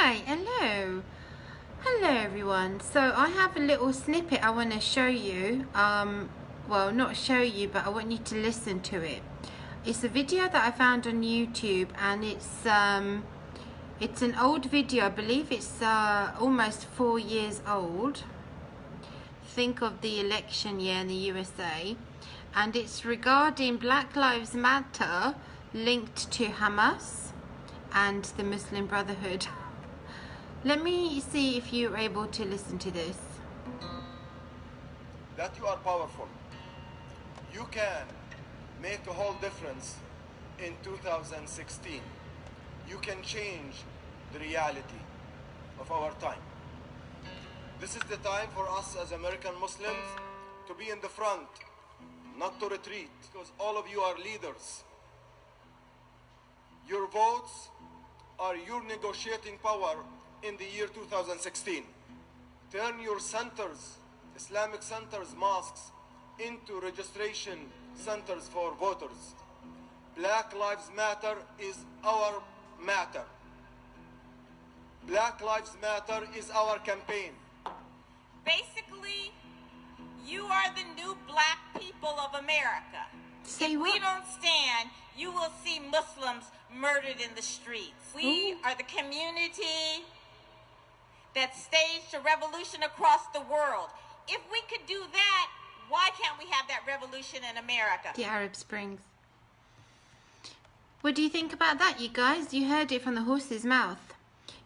Hi, hello. Hello everyone. So I have a little snippet I want to show you. Well, not show you, but I want you to listen to it. It's a video that I found on YouTube, and it's an old video. I believe it's almost 4 years old. Think of the election year in the USA, and it's regarding Black Lives Matter linked to Hamas and the Muslim Brotherhood. Let me see if you're able to listen to this. That you are powerful. You can make a whole difference in 2016. You can change the reality of our time. This is the time for us as American Muslims to be in the front, not to retreat, because all of you are leaders. Your votes are your negotiating power in the year 2016. Turn your centers, Islamic centers, mosques, into registration centers for voters. Black Lives Matter is our matter. Black Lives Matter is our campaign. Basically, you are the new black people of America. Say if what? we don't stand, you will see Muslims murdered in the streets. We are the community that staged a revolution across the world. If we could do that, why can't we have that revolution in America? The Arab Springs. What do you think about that, you guys? You heard it from the horse's mouth.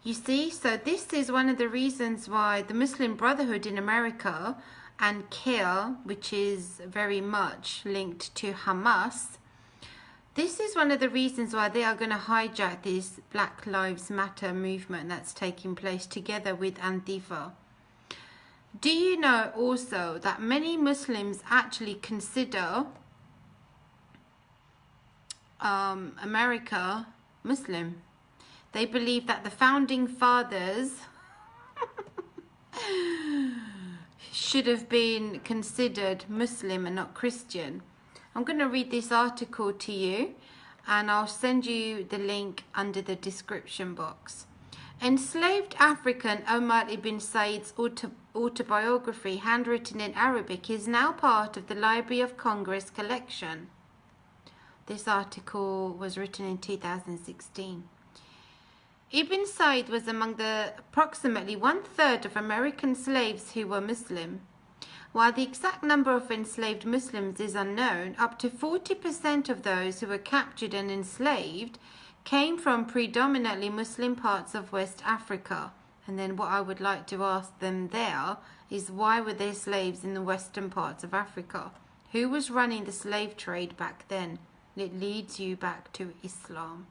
You see, so this is one of the reasons why the Muslim Brotherhood in America and CAIR, which is very much linked to Hamas, this is one of the reasons why they are going to hijack this Black Lives Matter movement that's taking place together with Antifa. Do you know also that many Muslims actually consider America Muslim? They believe that the founding fathers should have been considered Muslim and not Christian. I'm going to read this article to you, and I'll send you the link under the description box. Enslaved African Omar ibn Said's autobiography, handwritten in Arabic, is now part of the Library of Congress collection. This article was written in 2016. Ibn Said was among the approximately 1/3 of American slaves who were Muslim. While the exact number of enslaved Muslims is unknown, up to 40% of those who were captured and enslaved came from predominantly Muslim parts of West Africa. And then what I would like to ask them there is, why were there slaves in the western parts of Africa? Who was running the slave trade back then? It leads you back to Islam.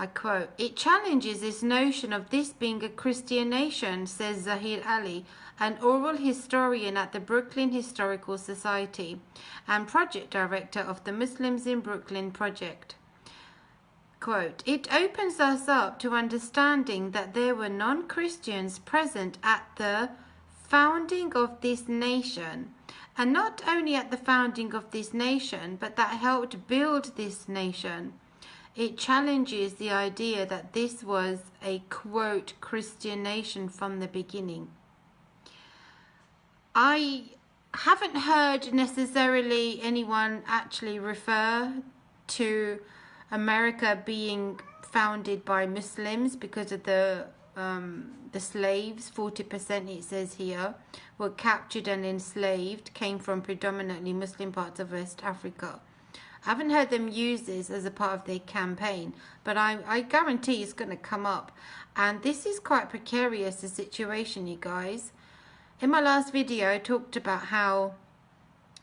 I quote, "It challenges this notion of this being a Christian nation," says Zahir Ali, an oral historian at the Brooklyn Historical Society and project director of the Muslims in Brooklyn project. Quote, "It opens us up to understanding that there were non-Christians present at the founding of this nation, and not only at the founding of this nation, but that helped build this nation. It challenges the idea that this was a, quote, Christian nation from the beginning." I haven't heard necessarily anyone actually refer to America being founded by Muslims because of the slaves. 40%, it says here, were captured and enslaved, came from predominantly Muslim parts of West Africa. I haven't heard them use this as a part of their campaign, but I guarantee it's going to come up. And this is quite precarious, the situation, you guys. In my last video, I talked about how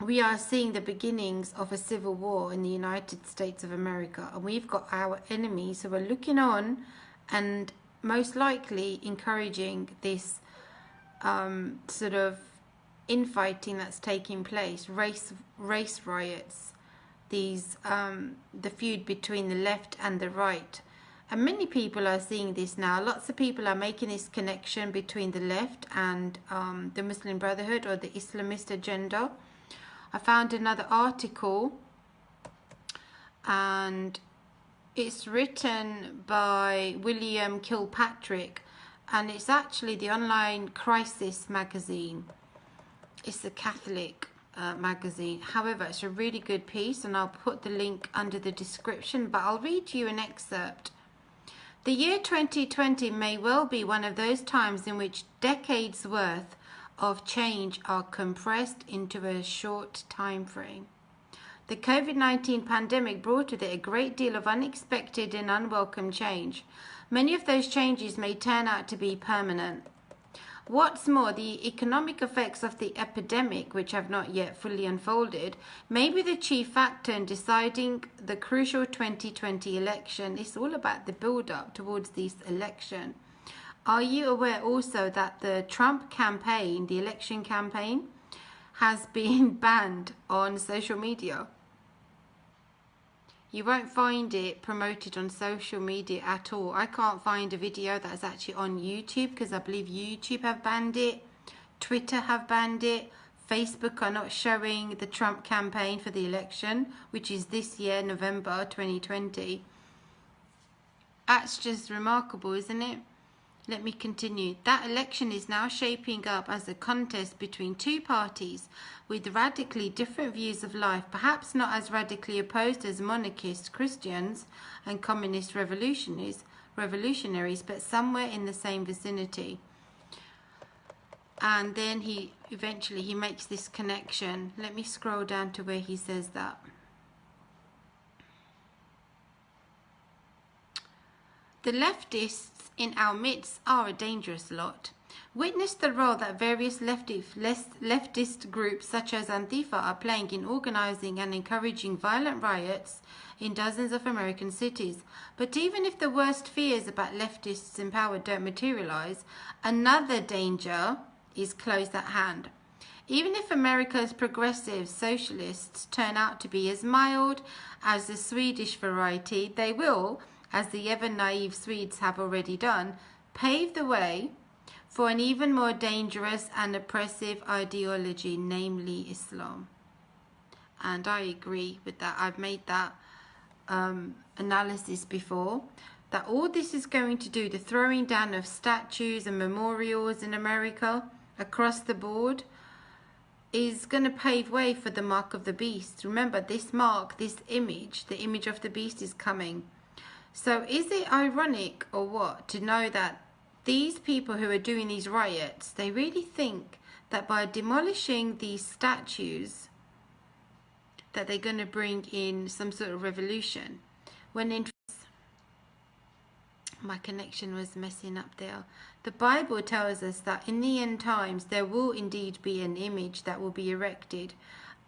we are seeing the beginnings of a civil war in the United States of America. And we've got our enemies who are looking on and most likely encouraging this sort of infighting that's taking place, race riots, these the feud between the left and the right. And many people are seeing this now. Lots of people are making this connection between the left and the Muslim Brotherhood or the Islamist agenda. I found another article, and It's written by William Kilpatrick, and it's actually the online crisis magazine. It's a Catholic magazine. However, it's a really good piece, and I'll put the link under the description, but I'll read you an excerpt. The year 2020 may well be one of those times in which decades worth of change are compressed into a short time frame. The COVID-19 pandemic brought with it a great deal of unexpected and unwelcome change. Many of those changes may turn out to be permanent. What's more, the economic effects of the epidemic, which have not yet fully unfolded, may be the chief factor in deciding the crucial 2020 election. It's all about the build-up towards this election. Are you aware also that the Trump campaign, the election campaign, has been banned on social media? You won't find it promoted on social media at all. I can't find a video that's actually on YouTube because I believe YouTube have banned it. Twitter have banned it. Facebook are not showing the Trump campaign for the election, which is this year, November 2020. That's just remarkable, isn't it? Let me continue. That election is now shaping up as a contest between two parties with radically different views of life, perhaps not as radically opposed as monarchist Christians and communist revolutionaries, but somewhere in the same vicinity. And then he eventually makes this connection. Let me scroll down to where he says that. The leftists in our midst are a dangerous lot. Witness the role that various leftist groups such as Antifa are playing in organizing and encouraging violent riots in dozens of American cities. But even if the worst fears about leftists in power don't materialize, another danger is close at hand. Even if America's progressive socialists turn out to be as mild as the Swedish variety, they will, as the ever-naive Swedes have already done, pave the way for an even more dangerous and oppressive ideology, namely Islam. And I agree with that. I've made that analysis before, that all this is going to do, the throwing down of statues and memorials in America across the board, is going to pave way for the mark of the beast. Remember, this mark, this image, the image of the beast is coming. So is it ironic or what to know that these people who are doing these riots, they really think that by demolishing these statues that they're going to bring in some sort of revolution, when in my connection was messing up there. The Bible tells us that in the end times there will indeed be an image that will be erected,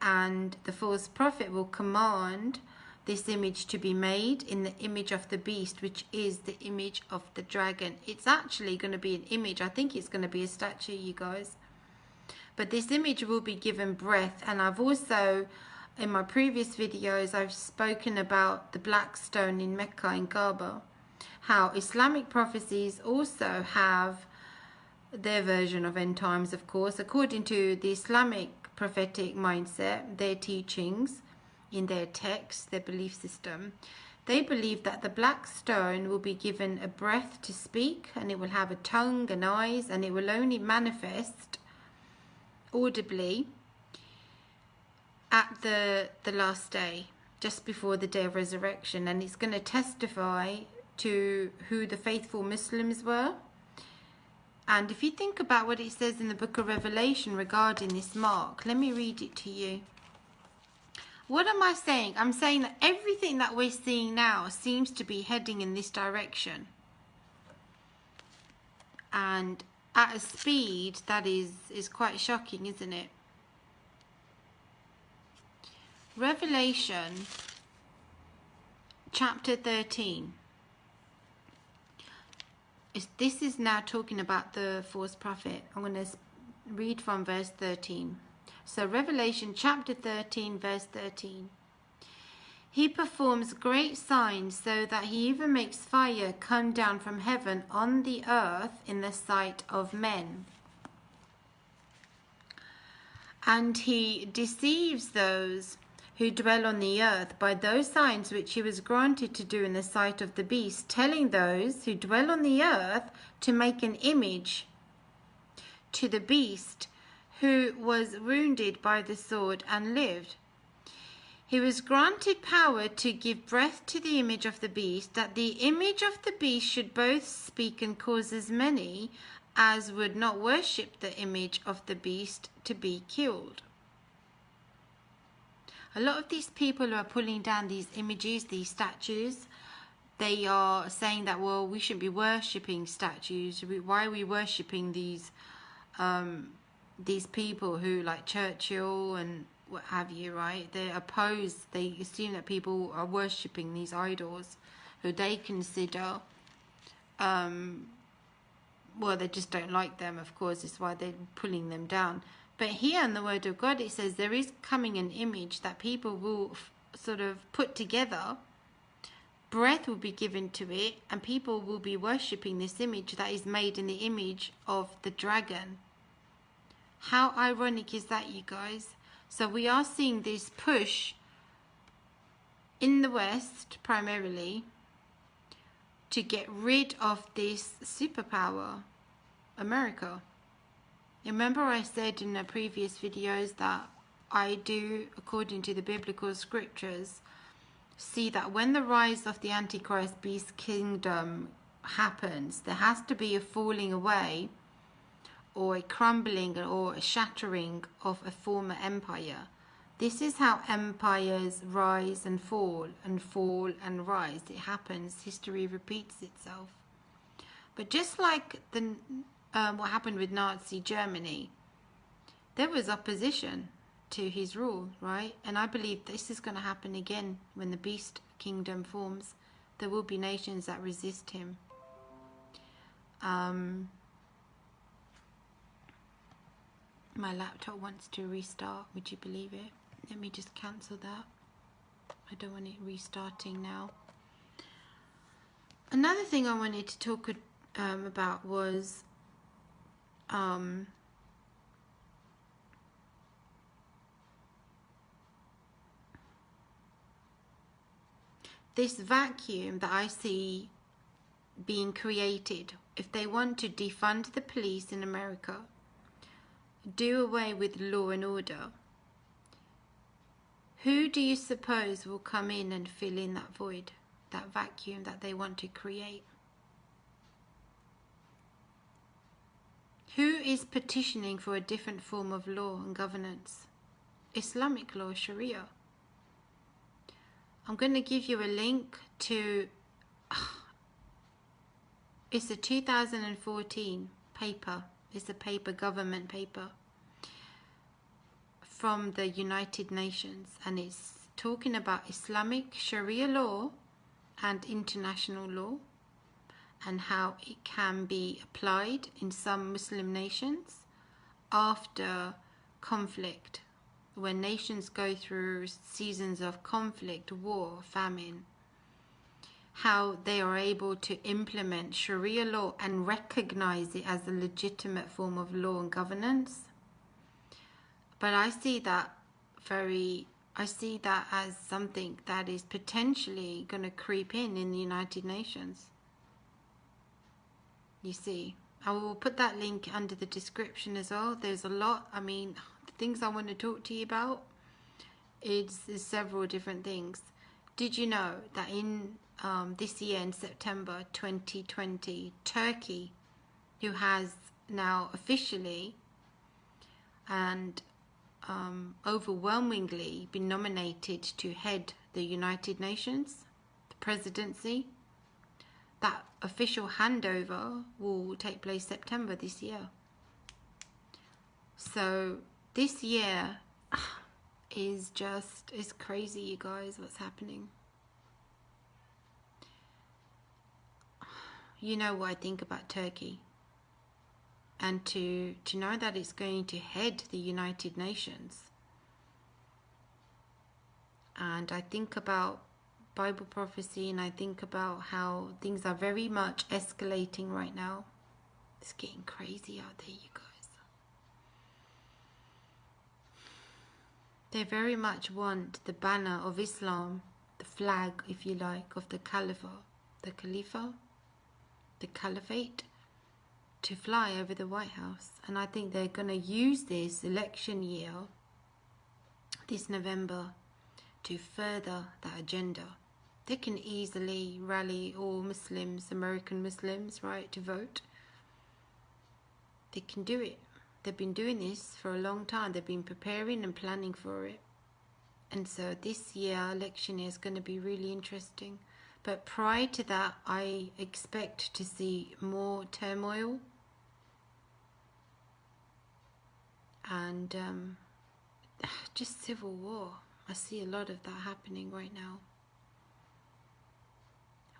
and the false prophet will command this image to be made in the image of the beast, which is the image of the dragon. It's actually going to be an image. I think it's going to be a statue, you guys. But this image will be given breath. And I've also, in my previous videos, I've spoken about the black stone in Mecca, in Kaaba. How Islamic prophecies also have their version of end times, of course. According to the Islamic prophetic mindset, their teachings, in their text, their belief system, they believe that the black stone will be given a breath to speak, and it will have a tongue and eyes, and it will only manifest audibly at the last day, just before the day of resurrection, and it's going to testify to who the faithful Muslims were. And if you think about what it says in the book of Revelation regarding this mark, let me read it to you. What am I saying? I'm saying that everything that we're seeing now seems to be heading in this direction. And at a speed that is quite shocking, isn't it? Revelation chapter 13. This is now talking about the false prophet. I'm going to read from verse 13. So Revelation chapter 13, verse 13. He performs great signs, so that he even makes fire come down from heaven on the earth in the sight of men. And he deceives those who dwell on the earth by those signs which he was granted to do in the sight of the beast, telling those who dwell on the earth to make an image to the beast, who was wounded by the sword and lived. He was granted power to give breath to the image of the beast, that the image of the beast should both speak and cause as many as would not worship the image of the beast to be killed. A lot of these people who are pulling down these images, these statues, they are saying that, well, we shouldn't be worshipping statues. Why are we worshipping these people who, like Churchill and what have you, right? They oppose, they assume that people are worshipping these idols who they consider, well, they just don't like them, of course. It's why they're pulling them down. But here in the Word of God, it says there is coming an image that people will sort of put together. Breath will be given to it, and people will be worshipping this image that is made in the image of the dragon. How ironic is that, you guys? So we are seeing this push in the West, primarily, to get rid of this superpower, America. Remember I said in the previous videos that I do, according to the biblical scriptures, see that when the rise of the Antichrist beast kingdom happens, there has to be a falling away or a crumbling or a shattering of a former empire. This is how empires rise and fall and fall and rise. It happens. History repeats itself. But just like the what happened with Nazi Germany, there was opposition to his rule, right? And I believe this is going to happen again when the beast kingdom forms. There will be nations that resist him. My laptop wants to restart. Would you believe it? Let me just cancel that. I don't want it restarting now. Another thing I wanted to talk about was this vacuum that I see being created. If they want to defund the police in America, do away with law and order, who do you suppose will come in and fill in that void, that vacuum that they want to create? Who is petitioning for a different form of law and governance? Islamic law, Sharia. I'm going to give you a link to, it's a 2014 paper. It's a paper, government paper from the United Nations, and it's talking about Islamic Sharia law and international law and how it can be applied in some Muslim nations after conflict, when nations go through seasons of conflict, war, famine, how they are able to implement Sharia law and recognize it as a legitimate form of law and governance. But I see that as something that is potentially going to creep in the United Nations. You see, I will put that link under the description as well. There's a lot, I mean, the things I want to talk to you about is several different things. Did you know that in this year, in September 2020, Turkey, who has now officially and overwhelmingly been nominated to head the United Nations, the presidency, that official handover will take place September this year. So this year is just, it's crazy, you guys, what's happening. You know what I think about Turkey, and to know that it's going to head the United Nations. And I think about Bible prophecy, and I think about how things are very much escalating right now. It's getting crazy out there, you guys. They very much want the banner of Islam, the flag, if you like, of the caliphate, to fly over the White House. And I think they're going to use this election year, this November, to further that agenda. They can easily rally all Muslims, American Muslims, right, to vote. They can do it. They've been doing this for a long time. They've been preparing and planning for it. And so this year, election year, is going to be really interesting. But prior to that, I expect to see more turmoil and just civil war. I see a lot of that happening right now.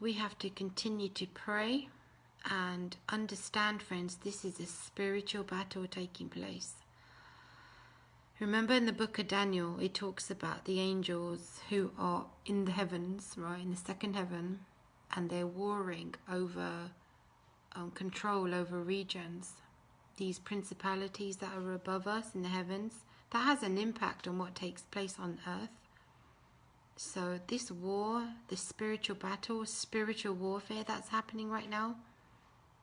We have to continue to pray and understand, friends, this is a spiritual battle taking place. Remember in the book of Daniel, it talks about the angels who are in the heavens, right, in the second heaven, and they're warring over control over regions. These principalities that are above us in the heavens, that has an impact on what takes place on earth. So this war, the spiritual battle, spiritual warfare that's happening right now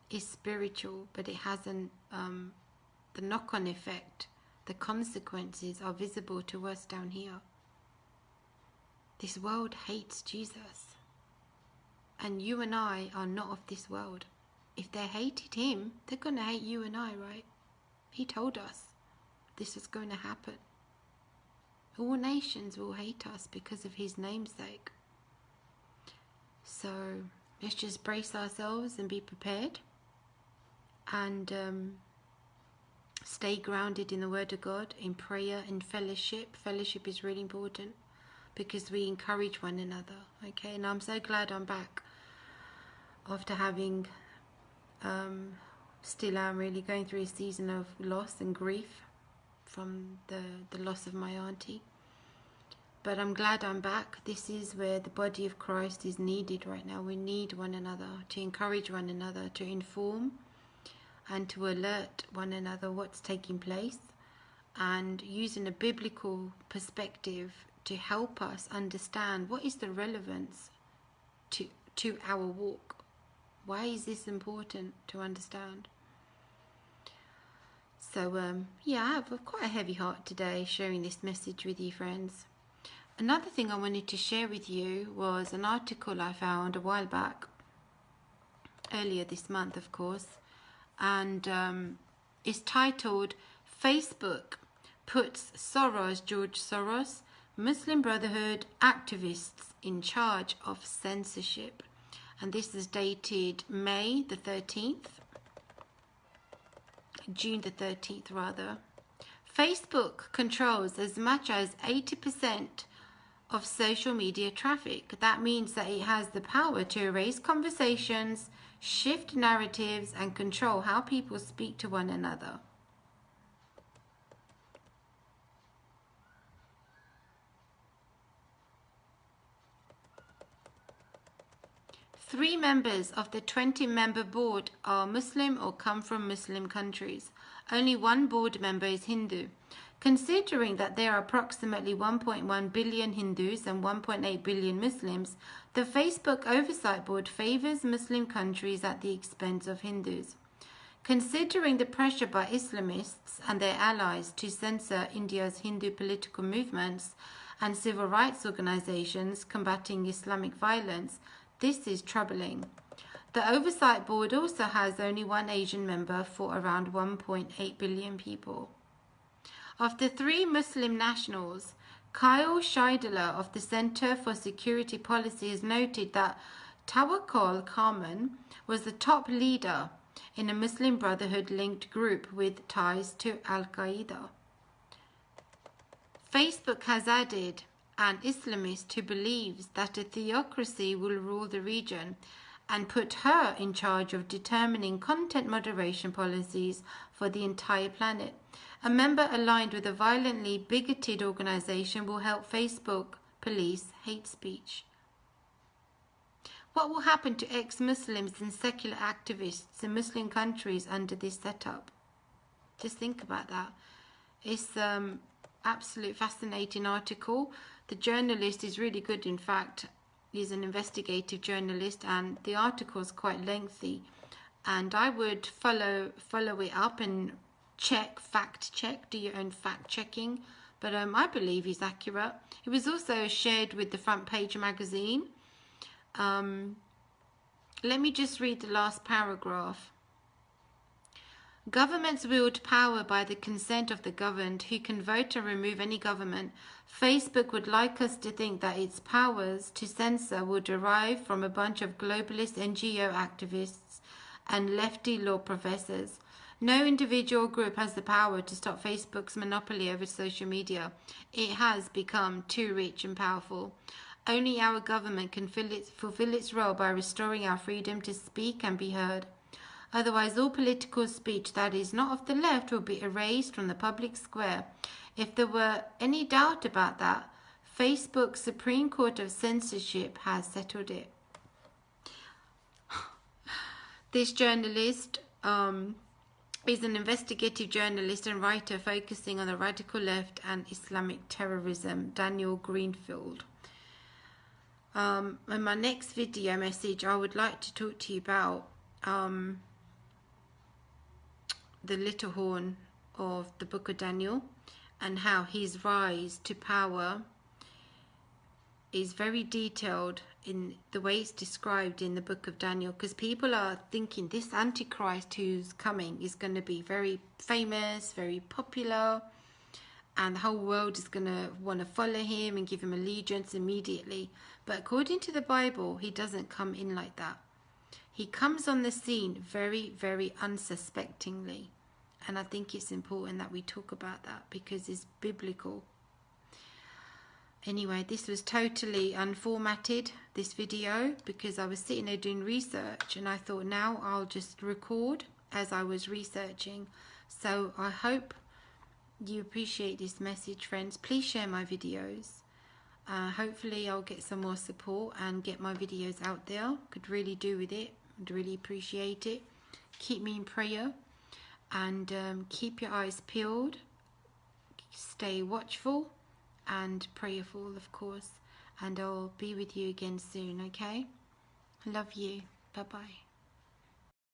is spiritual, but it has the knock-on effect. The consequences are visible to us down here. This world hates Jesus. And you and I are not of this world. If they hated him, they're going to hate you and I, right? He told us this was going to happen. All nations will hate us because of his namesake. So let's just brace ourselves and be prepared. And stay grounded in the Word of God, in prayer and fellowship. Fellowship is really important because we encourage one another. Okay, and I'm so glad I'm back after having, still am really going through a season of loss and grief from the loss of my auntie. But I'm glad I'm back. This is where the body of Christ is needed right now. We need one another to encourage one another, to inform and to alert one another what's taking place, and using a biblical perspective to help us understand what is the relevance to our walk. Why is this important to understand? So yeah, I have quite a heavy heart today sharing this message with you, friends. Another thing I wanted to share with you was an article I found a while back, earlier this month of course, and it's titled Facebook Puts George Soros, Muslim Brotherhood Activists in Charge of Censorship. And this is dated May the 13th, June the 13th rather. Facebook controls as much as 80% of social media traffic. That means that it has the power to erase conversations, shift narratives, and control how people speak to one another. Three members of the 20-member board are Muslim or come from Muslim countries. Only one board member is Hindu. Considering that there are approximately 1.1 billion Hindus and 1.8 billion Muslims, the Facebook Oversight Board favors Muslim countries at the expense of Hindus. Considering the pressure by Islamists and their allies to censor India's Hindu political movements and civil rights organizations combating Islamic violence, this is troubling. The Oversight Board also has only one Asian member for around 1.8 billion people. Of the three Muslim nationals, Kyle Scheidler of the Center for Security Policy has noted that Tawakkol Khan was the top leader in a Muslim Brotherhood-linked group with ties to Al-Qaeda. Facebook has added an Islamist who believes that a theocracy will rule the region and put her in charge of determining content moderation policies for the entire planet. A member aligned with a violently bigoted organization will help Facebook police hate speech. What will happen to ex-Muslims and secular activists in Muslim countries under this setup? Just think about that. It's absolute fascinating article. The journalist is really good. In fact, he's an investigative journalist, and the article is quite lengthy. And I would follow it up and fact check, do your own fact checking. But I believe he's accurate. It was also shared with the Front Page magazine. Let me just read the last paragraph. Governments wield power by the consent of the governed, who can vote and remove any government. Facebook would like us to think that its powers to censor will derive from a bunch of globalist NGO activists and lefty law professors. No individual group has the power to stop Facebook's monopoly over social media. It has become too rich and powerful. Only our government can fulfill its role by restoring our freedom to speak and be heard. Otherwise, all political speech that is not of the left will be erased from the public square. If there were any doubt about that, Facebook's Supreme Court of Censorship has settled it. This journalist is an investigative journalist and writer focusing on the radical left and Islamic terrorism, Daniel Greenfield. In my next video message, I would like to talk to you about the little horn of the book of Daniel, and how his rise to power is very detailed in the way it's described in the book of Daniel, because people are thinking this Antichrist who's coming is going to be very famous, very popular, and the whole world is going to want to follow him and give him allegiance immediately. But according to the Bible, he doesn't come in like that. He comes on the scene very, very unsuspectingly. And I think it's important that we talk about that because it's biblical. Anyway, this was totally unformatted, this video, because I was sitting there doing research and I thought now I'll just record as I was researching. So I hope you appreciate this message, friends. Please share my videos. Hopefully I'll get some more support and get my videos out there. Could really do with it. I'd really appreciate it. Keep me in prayer. And keep your eyes peeled, stay watchful and prayerful, of course, and I'll be with you again soon, okay? Love you. Bye-bye.